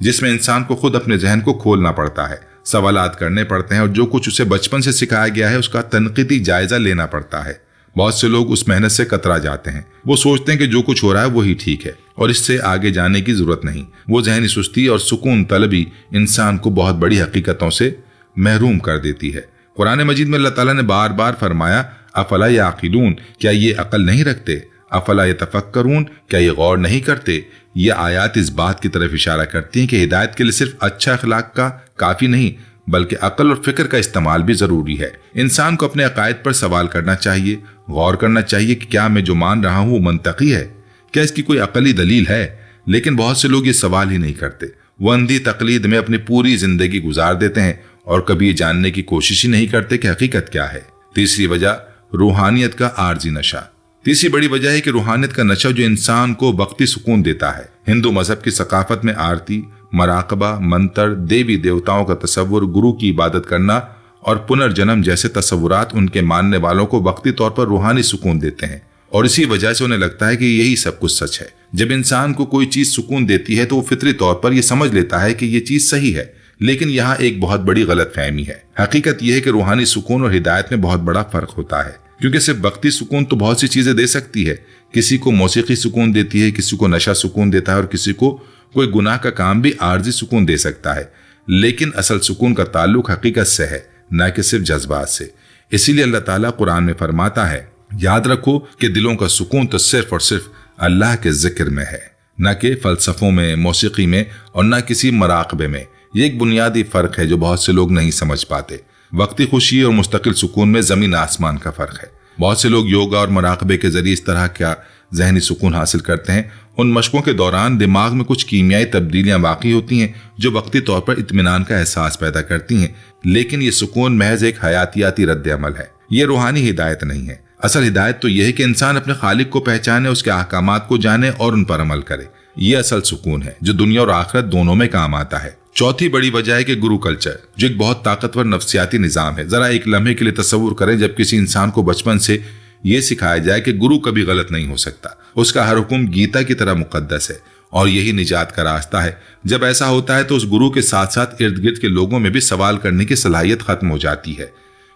جس میں انسان کو خود اپنے ذہن کو کھولنا پڑتا ہے، سوالات کرنے پڑتے ہیں اور جو کچھ اسے بچپن سے سکھایا گیا ہے اس کا تنقیدی جائزہ لینا پڑتا ہے۔ بہت سے لوگ اس محنت سے کترا جاتے ہیں، وہ سوچتے ہیں کہ جو کچھ ہو رہا ہے وہی ٹھیک ہے اور اس سے آگے جانے کی ضرورت نہیں۔ وہ ذہنی سستی اور سکون طلبی انسان کو بہت بڑی حقیقتوں سے محروم کر دیتی ہے۔ قرآن مجید میں اللہ تعالیٰ نے بار بار فرمایا افلا یعقلون، کیا یہ عقل نہیں رکھتے؟ افلا یتفکرون، کیا یہ غور نہیں کرتے؟ یہ آیات اس بات کی طرف اشارہ کرتی ہیں کہ ہدایت کے لیے صرف اچھا اخلاق کا کافی نہیں بلکہ عقل اور فکر کا استعمال بھی ضروری ہے۔ انسان کو اپنے عقائد پر سوال کرنا چاہیے، غور کرنا چاہیے کہ کیا میں جو مان رہا ہوں وہ منطقی ہے، کیا اس کی کوئی عقلی دلیل ہے؟ لیکن بہت سے لوگ یہ سوال ہی نہیں کرتے، وہ اندھی تقلید میں اپنی پوری زندگی گزار دیتے ہیں اور کبھی یہ جاننے کی کوشش ہی نہیں کرتے کہ حقیقت کیا ہے۔ تیسری وجہ، روحانیت کا عارضی نشہ۔ تیسری بڑی وجہ ہے کہ روحانیت کا نشہ جو انسان کو وقتی سکون دیتا ہے۔ ہندو مذہب کی ثقافت میں آرتی، مراقبہ، منتر، دیوی دیوتاؤں کا تصور، گرو کی عبادت کرنا اور پنرجنم جیسے تصورات ان کے ماننے والوں کو وقتی طور پر روحانی سکون دیتے ہیں، اور اسی وجہ سے انہیں لگتا ہے کہ یہی سب کچھ سچ ہے۔ جب انسان کو کوئی چیز سکون دیتی ہے تو وہ فطری طور پر یہ سمجھ لیتا ہے کہ یہ چیز صحیح ہے، لیکن یہاں ایک بہت بڑی غلط فہمی ہے۔ حقیقت یہ ہے کہ روحانی سکون اور ہدایت میں بہت بڑا فرق ہوتا ہے، کیونکہ صرف وقتی سکون تو بہت سی چیزیں دے سکتی ہے۔ کسی کو موسیقی سکون دیتی ہے، کسی کو نشہ سکون دیتا ہے اور کسی کو کوئی گناہ کا کام بھی عارضی سکون دے سکتا ہے، لیکن اصل سکون کا تعلق حقیقت سے ہے، نہ کہ صرف جذبات سے۔ اسی لیے اللہ تعالیٰ قرآن میں فرماتا ہے، یاد رکھو کہ دلوں کا سکون تو صرف اور صرف اللہ کے ذکر میں ہے، نہ کہ فلسفوں میں، موسیقی میں اور نہ کسی مراقبے میں۔ یہ ایک بنیادی فرق ہے جو بہت سے لوگ نہیں سمجھ پاتے۔ وقتی خوشی اور مستقل سکون میں زمین آسمان کا فرق ہے۔ بہت سے لوگ یوگا اور مراقبے کے ذریعے اس طرح کا ذہنی سکون حاصل کرتے ہیں۔ ان مشقوں کے دوران دماغ میں کچھ کیمیائی تبدیلیاں واقع ہوتی ہیں جو وقتی طور پر اطمینان کا احساس پیدا کرتی ہیں، لیکن یہ سکون محض ایک حیاتیاتی رد عمل ہے، یہ روحانی ہدایت نہیں ہے۔ اصل ہدایت تو یہ ہے کہ انسان اپنے خالق کو پہچانے، اس کے احکامات کو جانے اور ان پر عمل کرے۔ یہ اصل سکون ہے جو دنیا اور آخرت دونوں میں کام آتا ہے۔ چوتھی بڑی وجہ ہے کہ گرو کلچر، جو ایک بہت طاقتور نفسیاتی نظام ہے۔ ذرا ایک لمحے کے لیے تصور کریں جب کسی انسان کو بچپن سے یہ سکھایا جائے کہ گرو کبھی غلط نہیں ہو سکتا، اس کا ہر حکم گیتا کی طرح مقدس ہے اور یہی نجات کا راستہ ہے۔ جب ایسا ہوتا ہے تو اس گرو کے ساتھ ساتھ ارد گرد کے لوگوں میں بھی سوال کرنے کی صلاحیت ختم ہو جاتی ہے۔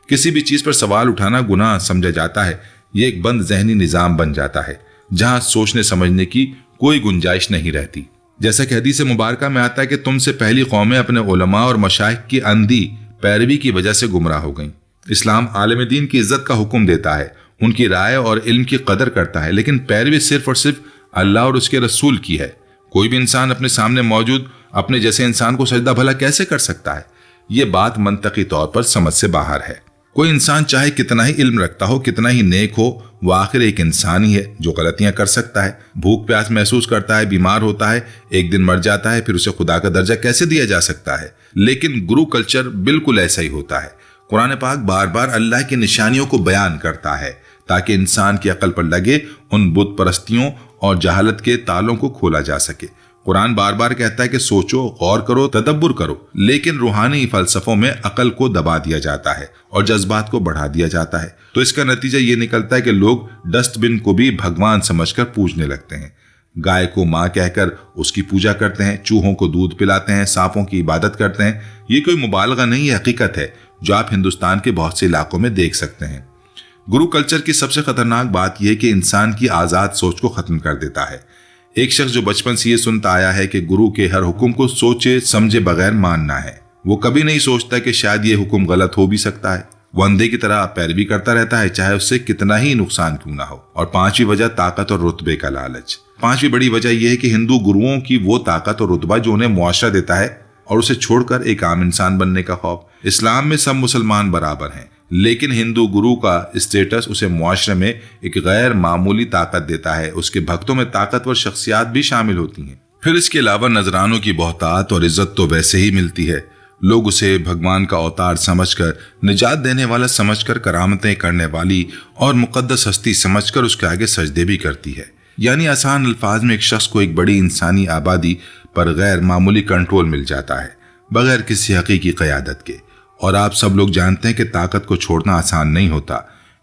کسی بھی چیز پر سوال اٹھانا گناہ سمجھا جاتا ہے۔ یہ ایک بند ذہنی نظام بن جاتا ہے جہاں سوچنے سمجھنے کی کوئی گنجائش نہیں رہتی۔ جیسا کہ حدیث مبارکہ میں آتا ہے کہ تم سے پہلی قومیں اپنے علماء اور مشائخ کی اندھی پیروی کی وجہ سے گمراہ ہو گئیں۔ اسلام عالم دین کی عزت کا حکم دیتا ہے، ان کی رائے اور علم کی قدر کرتا ہے، لیکن پیروی صرف اور صرف اللہ اور اس کے رسول کی ہے۔ کوئی بھی انسان اپنے سامنے موجود اپنے جیسے انسان کو سجدہ بھلا کیسے کر سکتا ہے؟ یہ بات منطقی طور پر سمجھ سے باہر ہے۔ کوئی انسان چاہے کتنا ہی علم رکھتا ہو، کتنا ہی نیک ہو، وہ آخر ایک انسان ہی ہے جو غلطیاں کر سکتا ہے، بھوک پیاس محسوس کرتا ہے، بیمار ہوتا ہے، ایک دن مر جاتا ہے، پھر اسے خدا کا درجہ کیسے دیا جا سکتا ہے؟ لیکن گرو کلچر بالکل ایسا ہی ہوتا ہے۔ قرآن پاک بار بار اللہ کی نشانیوں کو بیان کرتا ہے تاکہ انسان کی عقل پر لگے ان بت پرستیوں اور جہالت کے تالوں کو کھولا جا سکے۔ قرآن بار بار کہتا ہے کہ سوچو، غور کرو، تدبر کرو، لیکن روحانی فلسفوں میں عقل کو دبا دیا جاتا ہے اور جذبات کو بڑھا دیا جاتا ہے۔ تو اس کا نتیجہ یہ نکلتا ہے کہ لوگ ڈسٹ بن کو بھی بھگوان سمجھ کر پوجنے لگتے ہیں، گائے کو ماں کہہ کر اس کی پوجا کرتے ہیں، چوہوں کو دودھ پلاتے ہیں، سانپوں کی عبادت کرتے ہیں۔ یہ کوئی مبالغہ نہیں، یہ حقیقت ہے جو آپ ہندوستان کے بہت سے علاقوں میں دیکھ سکتے ہیں۔ گرو کلچر کی سب سے خطرناک بات یہ ہے کہ انسان کی آزاد سوچ کو ختم کر دیتا ہے۔ ایک شخص جو بچپن سے یہ سنتا آیا ہے کہ گرو کے ہر حکم کو سوچے سمجھے بغیر ماننا ہے، وہ کبھی نہیں سوچتا کہ شاید یہ حکم غلط ہو بھی سکتا ہے۔ وہ اندھے کی طرح پیروی کرتا رہتا ہے چاہے اس سے کتنا ہی نقصان کیوں نہ ہو۔ اور پانچویں وجہ، طاقت اور رتبے کا لالچ۔ پانچویں بڑی وجہ یہ ہے کہ ہندو گروؤں کی وہ طاقت اور رتبہ جو انہیں معاشرہ دیتا ہے اور اسے چھوڑ کر ایک عام انسان بننے کا خوف۔ اسلام میں سب مسلمان برابر ہیں، لیکن ہندو گرو کا اسٹیٹس اسے معاشرے میں ایک غیر معمولی طاقت دیتا ہے۔ اس کے بھکتوں میں طاقتور شخصیات بھی شامل ہوتی ہیں۔ پھر اس کے علاوہ نذرانوں کی بہتات اور عزت تو ویسے ہی ملتی ہے۔ لوگ اسے بھگوان کا اوتار سمجھ کر، نجات دینے والا سمجھ کر، کرامتیں کرنے والی اور مقدس ہستی سمجھ کر اس کے آگے سجدے بھی کرتی ہے۔ یعنی آسان الفاظ میں ایک شخص کو ایک بڑی انسانی آبادی پر غیر معمولی کنٹرول مل جاتا ہے بغیر کسی حقیقی قیادت کے۔ اور آپ سب لوگ جانتے ہیں کہ طاقت کو چھوڑنا آسان نہیں ہوتا۔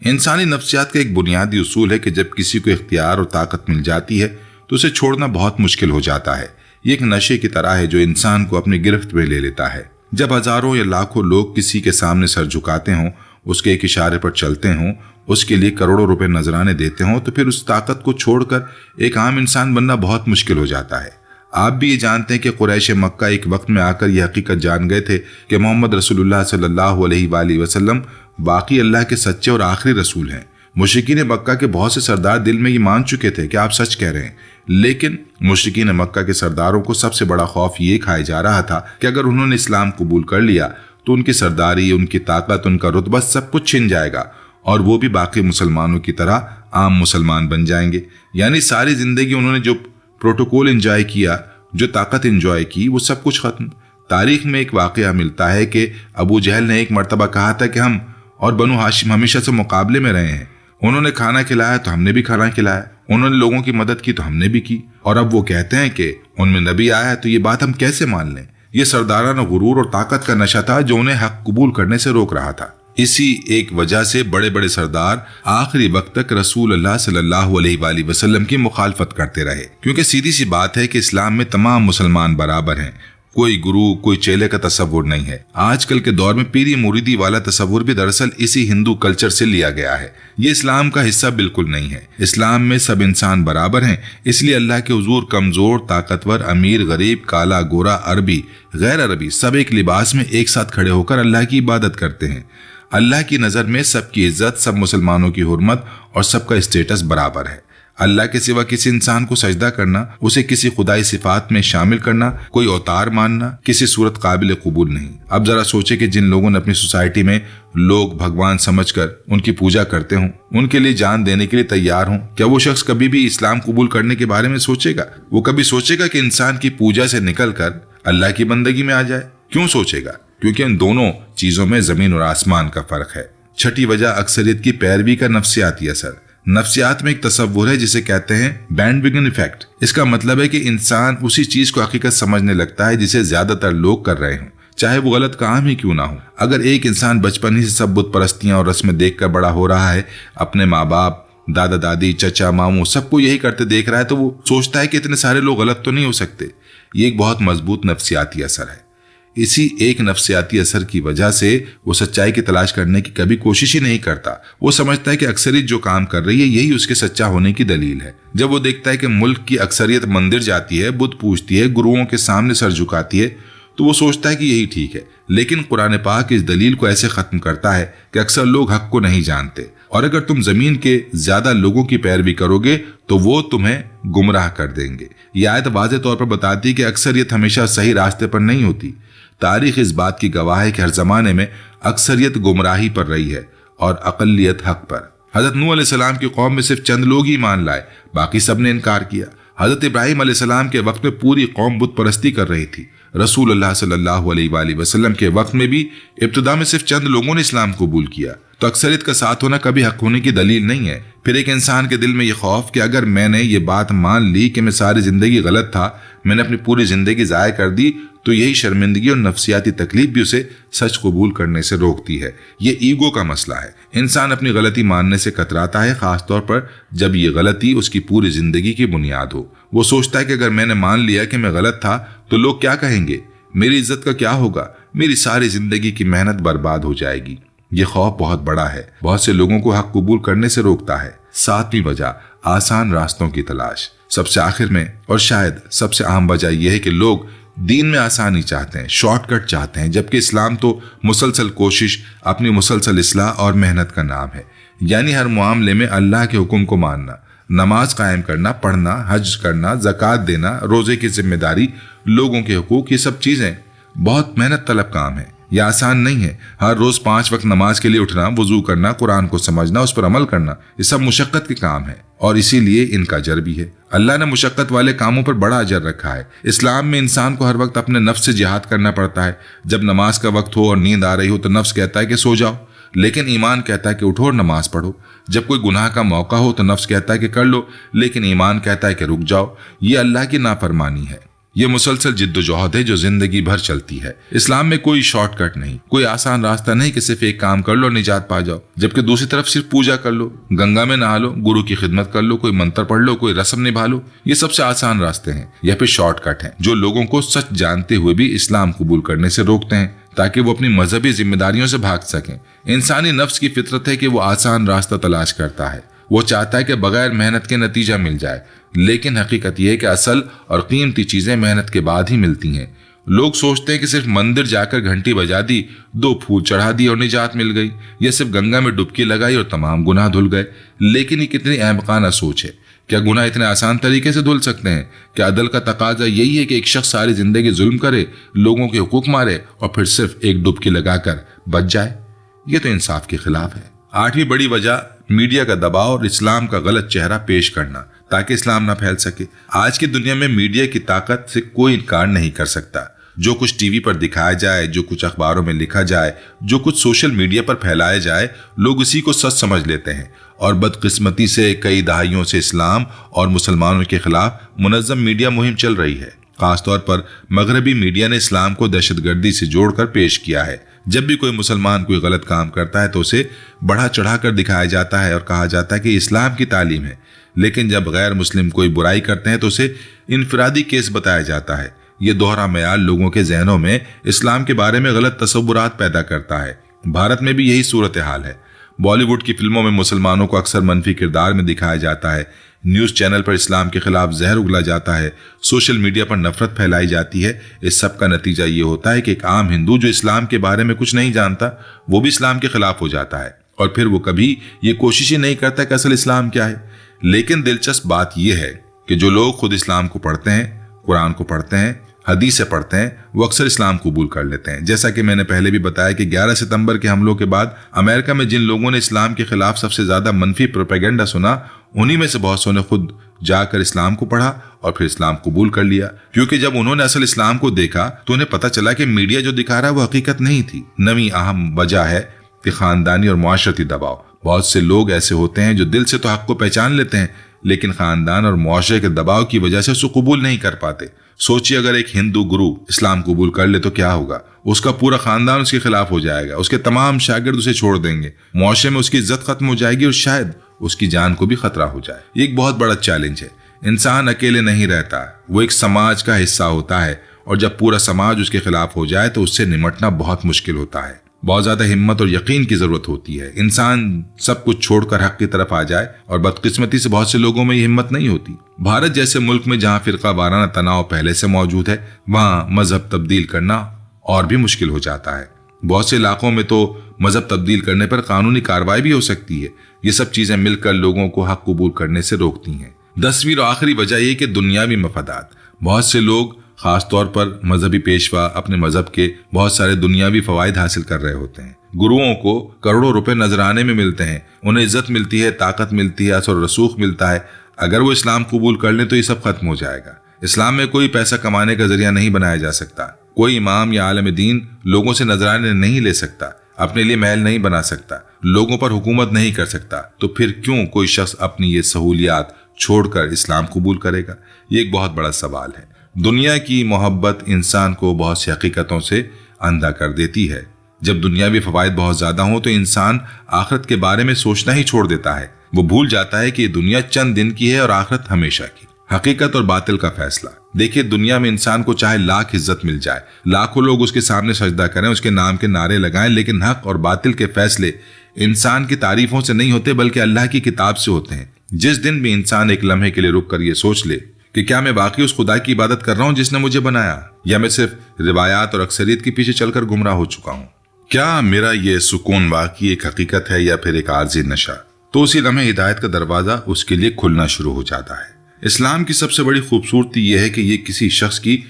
انسانی نفسیات کا ایک بنیادی اصول ہے کہ جب کسی کو اختیار اور طاقت مل جاتی ہے تو اسے چھوڑنا بہت مشکل ہو جاتا ہے۔ یہ ایک نشے کی طرح ہے جو انسان کو اپنی گرفت میں لے لیتا ہے۔ جب ہزاروں یا لاکھوں لوگ کسی کے سامنے سر جھکاتے ہوں، اس کے ایک اشارے پر چلتے ہوں، اس کے لیے کروڑوں روپے نذرانے دیتے ہوں، تو پھر اس طاقت کو چھوڑ کر ایک عام انسان بننا بہت مشکل ہو جاتا ہے۔ آپ بھی یہ جانتے ہیں کہ قریش مکہ ایک وقت میں آ کر یہ حقیقت جان گئے تھے کہ محمد رسول اللہ صلی اللہ علیہ وآلہ وسلم باقی اللہ کے سچے اور آخری رسول ہیں۔ مشرکین مکہ کے بہت سے سردار دل میں یہ مان چکے تھے کہ آپ سچ کہہ رہے ہیں، لیکن مشرکین مکہ کے سرداروں کو سب سے بڑا خوف یہ کھائے جا رہا تھا کہ اگر انہوں نے اسلام قبول کر لیا تو ان کی سرداری، ان کی طاقت، ان کا رتبہ سب کچھ چھن جائے گا اور وہ بھی باقی مسلمانوں کی طرح عام مسلمان بن جائیں گے۔ یعنی ساری زندگی انہوں نے جو پروٹوکول انجوائے کیا، جو طاقت انجوائے کی، وہ سب کچھ ختم۔ تاریخ میں ایک واقعہ ملتا ہے کہ ابو جہل نے ایک مرتبہ کہا تھا کہ ہم اور بنو ہاشم ہمیشہ سے مقابلے میں رہے ہیں، انہوں نے کھانا کھلایا تو ہم نے بھی کھانا کھلایا، انہوں نے لوگوں کی مدد کی تو ہم نے بھی کی، اور اب وہ کہتے ہیں کہ ان میں نبی آیا ہے تو یہ بات ہم کیسے مان لیں؟ یہ سردارانہ غرور اور طاقت کا نشہ تھا جو انہیں حق قبول کرنے سے روک رہا تھا۔ اسی ایک وجہ سے بڑے بڑے سردار آخری وقت تک رسول اللہ صلی اللہ علیہ وآلہ وسلم کی مخالفت کرتے رہے، کیونکہ سیدھی سی بات ہے کہ اسلام میں تمام مسلمان برابر ہیں، کوئی گرو، کوئی چیلے کا تصور نہیں ہے۔ آج کل کے دور میں پیری مریدی والا تصور بھی دراصل اسی ہندو کلچر سے لیا گیا ہے، یہ اسلام کا حصہ بالکل نہیں ہے۔ اسلام میں سب انسان برابر ہیں، اس لیے اللہ کے حضور کمزور، طاقتور، امیر، غریب، کالا، گورا، عربی، غیر عربی سب ایک لباس میں ایک ساتھ کھڑے ہو کر اللہ کی عبادت کرتے ہیں۔ اللہ کی نظر میں سب کی عزت، سب مسلمانوں کی حرمت اور سب کا اسٹیٹس برابر ہے۔ اللہ کے سوا کسی انسان کو سجدہ کرنا، اسے کسی خدائی صفات میں شامل کرنا، کوئی اوتار ماننا کسی صورت قابل قبول نہیں۔ اب ذرا سوچے کہ جن لوگوں نے اپنی سوسائٹی میں لوگ بھگوان سمجھ کر ان کی پوجا کرتے ہوں، ان کے لیے جان دینے کے لیے تیار ہوں، کیا وہ شخص کبھی بھی اسلام قبول کرنے کے بارے میں سوچے گا؟ وہ کبھی سوچے گا کہ انسان کی پوجا سے نکل کر اللہ کی بندگی میں آ جائے؟ کیوں سوچے گا؟ کیونکہ ان دونوں چیزوں میں زمین اور آسمان کا فرق ہے۔ چھٹی وجہ اکثریت کی پیروی کا نفسیاتی اثر۔ نفسیات میں ایک تصور ہے جسے کہتے ہیں بینڈ ویگن ایفیکٹ۔ اس کا مطلب ہے کہ انسان اسی چیز کو حقیقت سمجھنے لگتا ہے جسے زیادہ تر لوگ کر رہے ہوں، چاہے وہ غلط کام ہی کیوں نہ ہو۔ اگر ایک انسان بچپن ہی سے سب بت پرستیاں اور رسمیں دیکھ کر بڑا ہو رہا ہے، اپنے ماں باپ، دادا دادی، چچا، ماموں سب کو یہی کرتے دیکھ رہا ہے، تو وہ سوچتا ہے کہ اتنے سارے لوگ غلط تو نہیں ہو سکتے۔ یہ ایک بہت مضبوط نفسیاتی اثر ہے۔ اسی ایک نفسیاتی اثر کی وجہ سے وہ سچائی کی تلاش کرنے کی کبھی کوشش ہی نہیں کرتا۔ وہ سمجھتا ہے کہ اکثریت جو کام کر رہی ہے یہی اس کے سچا ہونے کی دلیل ہے۔ جب وہ دیکھتا ہے کہ ملک کی اکثریت مندر جاتی ہے، بت پوجتی ہے، گروؤں کے سامنے سر جھکاتی ہے، تو وہ سوچتا ہے کہ یہی ٹھیک ہے۔ لیکن قرآن پاک اس دلیل کو ایسے ختم کرتا ہے کہ اکثر لوگ حق کو نہیں جانتے، اور اگر تم زمین کے زیادہ لوگوں کی پیروی کرو گے تو وہ تمہیں گمراہ کر دیں گے۔ یہ آیت واضح طور پر بتاتی ہے کہ اکثریت ہمیشہ صحیح راستے پر نہیں ہوتی۔ تاریخ اس بات کی گواہ ہے کہ ہر زمانے میں اکثریت گمراہی پر رہی ہے اور اقلیت حق پر۔ حضرت نوح علیہ السلام کی قوم میں صرف چند لوگ ہی ایمان لائے، باقی سب نے انکار کیا۔ حضرت ابراہیم علیہ السلام کے وقت میں پوری قوم بت پرستی کر رہی تھی۔ رسول اللہ صلی اللہ علیہ وآلہ وسلم کے وقت میں بھی ابتدا میں صرف چند لوگوں نے اسلام قبول کیا۔ تو اکثریت کا ساتھ ہونا کبھی حق ہونے کی دلیل نہیں ہے۔ پھر ایک انسان کے دل میں یہ خوف کہ اگر میں نے یہ بات مان لی کہ میں ساری زندگی غلط تھا، میں نے اپنی پوری زندگی ضائع کر دی، تو یہی شرمندگی اور نفسیاتی تکلیف بھی اسے سچ قبول کرنے سے روکتی ہے۔ یہ ایگو کا مسئلہ ہے۔ انسان اپنی غلطی ماننے سے کتراتا ہے، خاص طور پر جب یہ غلطی اس کی پوری زندگی کی بنیاد ہو۔ وہ سوچتا ہے کہ اگر میں نے مان لیا کہ میں غلط تھا تو لوگ کیا کہیں گے، میری عزت کا کیا ہوگا، میری ساری زندگی کی محنت برباد ہو جائے گی۔ یہ خوف بہت بڑا ہے، بہت سے لوگوں کو حق قبول کرنے سے روکتا ہے۔ ساتویں وجہ آسان راستوں کی تلاش۔ سب سے آخر میں اور شاید سب سے اہم وجہ یہ ہے کہ لوگ دین میں آسانی چاہتے ہیں، شارٹ کٹ چاہتے ہیں، جبکہ اسلام تو مسلسل کوشش، اپنی مسلسل اصلاح اور محنت کا نام ہے۔ یعنی ہر معاملے میں اللہ کے حکم کو ماننا، نماز قائم کرنا، پڑھنا، حج کرنا، زکوٰۃ دینا، روزے کی ذمہ داری، لوگوں کے حقوق، یہ سب چیزیں بہت محنت طلب کام ہے۔ یہ آسان نہیں ہے۔ ہر روز 5 وقت نماز کے لیے اٹھنا، وضو کرنا، قرآن کو سمجھنا، اس پر عمل کرنا، یہ سب مشقت کے کام ہے، اور اسی لیے ان کا اجر بھی ہے۔ اللہ نے مشقت والے کاموں پر بڑا اجر رکھا ہے۔ اسلام میں انسان کو ہر وقت اپنے نفس سے جہاد کرنا پڑتا ہے۔ جب نماز کا وقت ہو اور نیند آ رہی ہو تو نفس کہتا ہے کہ سو جاؤ، لیکن ایمان کہتا ہے کہ اٹھو اور نماز پڑھو۔ جب کوئی گناہ کا موقع ہو تو نفس کہتا ہے کہ کر لو، لیکن ایمان کہتا ہے کہ رک جاؤ۔ یہ اللہ کی نافرمانی ہے۔ یہ مسلسل جدوجہد ہے جو زندگی بھر چلتی ہے۔ اسلام میں کوئی شارٹ کٹ نہیں، کوئی آسان راستہ نہیں کہ صرف ایک کام کر لو نجات پا جاؤ، جبکہ دوسری طرف صرف پوجا کر لو، گنگا میں نہا لو، گرو کی خدمت کر لو، کوئی منتر پڑھ لو، کوئی رسم نبھا لو۔ یہ سب سے آسان راستے ہیں یا پھر شارٹ کٹ ہیں جو لوگوں کو سچ جانتے ہوئے بھی اسلام قبول کرنے سے روکتے ہیں تاکہ وہ اپنی مذہبی ذمہ داریوں سے بھاگ سکیں۔ انسانی نفس کی فطرت ہے کہ وہ آسان راستہ تلاش کرتا ہے، وہ چاہتا ہے کہ بغیر محنت کے نتیجہ مل جائے، لیکن حقیقت یہ ہے کہ اصل اور قیمتی چیزیں محنت کے بعد ہی ملتی ہیں۔ لوگ سوچتے ہیں کہ صرف مندر جا کر گھنٹی بجا دی، 2 پھول چڑھا دی اور نجات مل گئی، یا صرف گنگا میں ڈبکی لگائی اور تمام گناہ دھل گئے۔ لیکن یہ کتنی احمقانہ سوچ ہے۔ کیا گناہ اتنے آسان طریقے سے دھل سکتے ہیں؟ کیا عدل کا تقاضا یہی ہے کہ ایک شخص ساری زندگی ظلم کرے، لوگوں کے حقوق مارے اور پھر صرف ایک ڈبکی لگا کر بچ جائے؟ یہ تو انصاف کے خلاف ہے۔ 8ویں بڑی وجہ میڈیا کا دباؤ اور اسلام کا غلط چہرہ پیش کرنا تاکہ اسلام نہ پھیل سکے۔ آج کی دنیا میں میڈیا کی طاقت سے کوئی انکار نہیں کر سکتا۔ جو کچھ ٹی وی پر دکھایا جائے، جو کچھ اخباروں میں لکھا جائے، جو کچھ سوشل میڈیا پر پھیلایا جائے، لوگ اسی کو سچ سمجھ لیتے ہیں، اور بدقسمتی سے کئی دہائیوں سے اسلام اور مسلمانوں کے خلاف منظم میڈیا مہم چل رہی ہے۔ خاص طور پر مغربی میڈیا نے اسلام کو دہشت گردی سے جوڑ کر پیش کیا ہے۔ جب بھی کوئی مسلمان کوئی غلط کام کرتا ہے تو اسے بڑھا چڑھا کر دکھایا جاتا ہے اور کہا جاتا ہے کہ اسلام کی تعلیم ہے، لیکن جب غیر مسلم کوئی برائی کرتے ہیں تو اسے انفرادی کیس بتایا جاتا ہے۔ یہ دوہرا معیار لوگوں کے ذہنوں میں اسلام کے بارے میں غلط تصورات پیدا کرتا ہے۔ بھارت میں بھی یہی صورتحال ہے۔ بالی ووڈ کی فلموں میں مسلمانوں کو اکثر منفی کردار میں دکھایا جاتا ہے، نیوز چینل پر اسلام کے خلاف زہر اگلا جاتا ہے، سوشل میڈیا پر نفرت پھیلائی جاتی ہے۔ اس سب کا نتیجہ یہ ہوتا ہے کہ ایک عام ہندو جو اسلام کے بارے میں کچھ نہیں جانتا، وہ بھی اسلام کے خلاف ہو جاتا ہے، اور پھر وہ کبھی یہ کوشش ہی نہیں کرتا کہ اصل اسلام کیا ہے۔ لیکن دلچسپ بات یہ ہے کہ جو لوگ خود اسلام کو پڑھتے ہیں، قرآن کو پڑھتے ہیں، حدیث پڑھتے ہیں، وہ اکثر اسلام قبول کر لیتے ہیں۔ جیسا کہ میں نے پہلے بھی بتایا کہ 11 ستمبر کے حملوں کے بعد امریکہ میں جن لوگوں نے اسلام کے خلاف سب سے زیادہ منفی پروپیگنڈا سنا، انہی میں سے بہت سو نے خود جا کر اسلام کو پڑھا اور پھر اسلام قبول کر لیا، کیونکہ جب انہوں نے اصل اسلام کو دیکھا تو انہیں پتہ چلا کہ میڈیا جو دکھا رہا ہے وہ حقیقت نہیں تھی۔ 9ویں اہم وجہ ہے کہ خاندانی اور معاشرتی دباؤ۔ بہت سے لوگ ایسے ہوتے ہیں جو دل سے تو حق کو پہچان لیتے ہیں، لیکن خاندان اور معاشرے کے دباؤ کی وجہ سے اسے قبول نہیں کر پاتے۔ سوچیے اگر ایک ہندو گرو اسلام قبول کر لے تو کیا ہوگا؟ اس کا پورا خاندان اس کے خلاف ہو جائے گا، اس کے تمام شاگرد اسے چھوڑ دیں گے، معاشرے میں اس کی عزت ختم ہو جائے گی اور شاید اس کی جان کو بھی خطرہ ہو جائے۔ یہ ایک بہت بڑا چیلنج ہے۔ انسان اکیلے نہیں رہتا، وہ ایک سماج کا حصہ ہوتا ہے، اور جب پورا سماج اس کے خلاف ہو جائے تو اس سے نمٹنا بہت مشکل ہوتا ہے۔ بہت زیادہ ہمت اور یقین کی ضرورت ہوتی ہے۔ انسان سب کچھ چھوڑ کر حق کی طرف آ جائے، اور بدقسمتی سے بہت سے لوگوں میں یہ ہمت نہیں ہوتی۔ بھارت جیسے ملک میں جہاں فرقہ وارانہ تناؤ پہلے سے موجود ہے، وہاں مذہب تبدیل کرنا اور بھی مشکل ہو جاتا ہے۔ بہت سے علاقوں میں تو مذہب تبدیل کرنے پر قانونی کارروائی بھی ہو سکتی ہے۔ یہ سب چیزیں مل کر لوگوں کو حق قبول کرنے سے روکتی ہیں۔ 10ویں اور آخری وجہ یہ کہ دنیاوی مفادات۔ بہت سے لوگ، خاص طور پر مذہبی پیشوا، اپنے مذہب کے بہت سارے دنیاوی فوائد حاصل کر رہے ہوتے ہیں۔ گروؤں کو کروڑوں روپے نذرانے میں ملتے ہیں، انہیں عزت ملتی ہے، طاقت ملتی ہے، اثر و رسوخ ملتا ہے۔ اگر وہ اسلام قبول کر لیں تو یہ سب ختم ہو جائے گا۔ اسلام میں کوئی پیسہ کمانے کا ذریعہ نہیں بنایا جا سکتا۔ کوئی امام یا عالم دین لوگوں سے نذرانے نہیں لے سکتا، اپنے لیے محل نہیں بنا سکتا، لوگوں پر حکومت نہیں کر سکتا۔ تو پھر کیوں کوئی شخص اپنی یہ سہولیات چھوڑ کر اسلام قبول کرے گا؟ یہ ایک بہت بڑا سوال ہے۔ دنیا کی محبت انسان کو بہت سی حقیقتوں سے اندھا کر دیتی ہے۔ جب دنیاوی فوائد بہت زیادہ ہوں تو انسان آخرت کے بارے میں سوچنا ہی چھوڑ دیتا ہے۔ وہ بھول جاتا ہے کہ یہ دنیا چند دن کی ہے اور آخرت ہمیشہ کی۔ حقیقت اور باطل کا فیصلہ۔ دیکھیے، دنیا میں انسان کو چاہے لاکھ عزت مل جائے، لاکھوں لوگ اس کے سامنے سجدہ کریں، اس کے نام کے نعرے لگائیں، لیکن حق اور باطل کے فیصلے انسان کی تعریفوں سے نہیں ہوتے بلکہ اللہ کی کتاب سے ہوتے ہیں۔ جس دن بھی انسان ایک لمحے کے لیے رک کر یہ سوچ لے کہ کیا میں واقعی اس خدا کی عبادت کر رہا ہوں جس نے مجھے بنایا، یا میں صرف روایات اور اکثریت کے پیچھے چل کر گمراہ ہو چکا ہوں؟ کیا میرا یہ سکون واقعی ایک حقیقت ہے یا پھر ایک عارضی نشہ؟ تو اسی لمحے ہدایت کا دروازہ اس کے لیے کھلنا شروع ہو جاتا ہے۔ اسلام کی سب سے بڑی خوبصورتی یہ ہے کہ یہ کسی شخص کی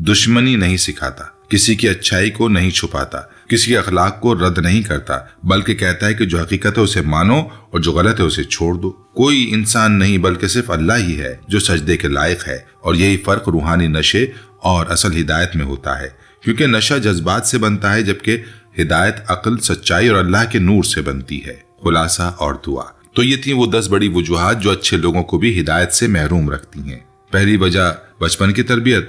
دشمنی نہیں سکھاتا، کسی کی اچھائی کو نہیں چھپاتا، کسی کے اخلاق کو رد نہیں کرتا، بلکہ کہتا ہے کہ جو حقیقت ہے اسے مانو اور جو غلط ہے اسے چھوڑ دو۔ کوئی انسان نہیں بلکہ صرف اللہ ہی ہے جو سجدے کے لائق ہے، اور یہی فرق روحانی نشے اور اصل ہدایت میں ہوتا ہے، کیونکہ نشہ جذبات سے بنتا ہے جبکہ ہدایت عقل، سچائی اور اللہ کے نور سے بنتی ہے۔ خلاصہ اور دعا۔ تو یہ تھیں وہ 10 بڑی وجوہات جو اچھے لوگوں کو بھی ہدایت سے محروم رکھتی ہیں۔ پہلی وجہ بچپن کی تربیت،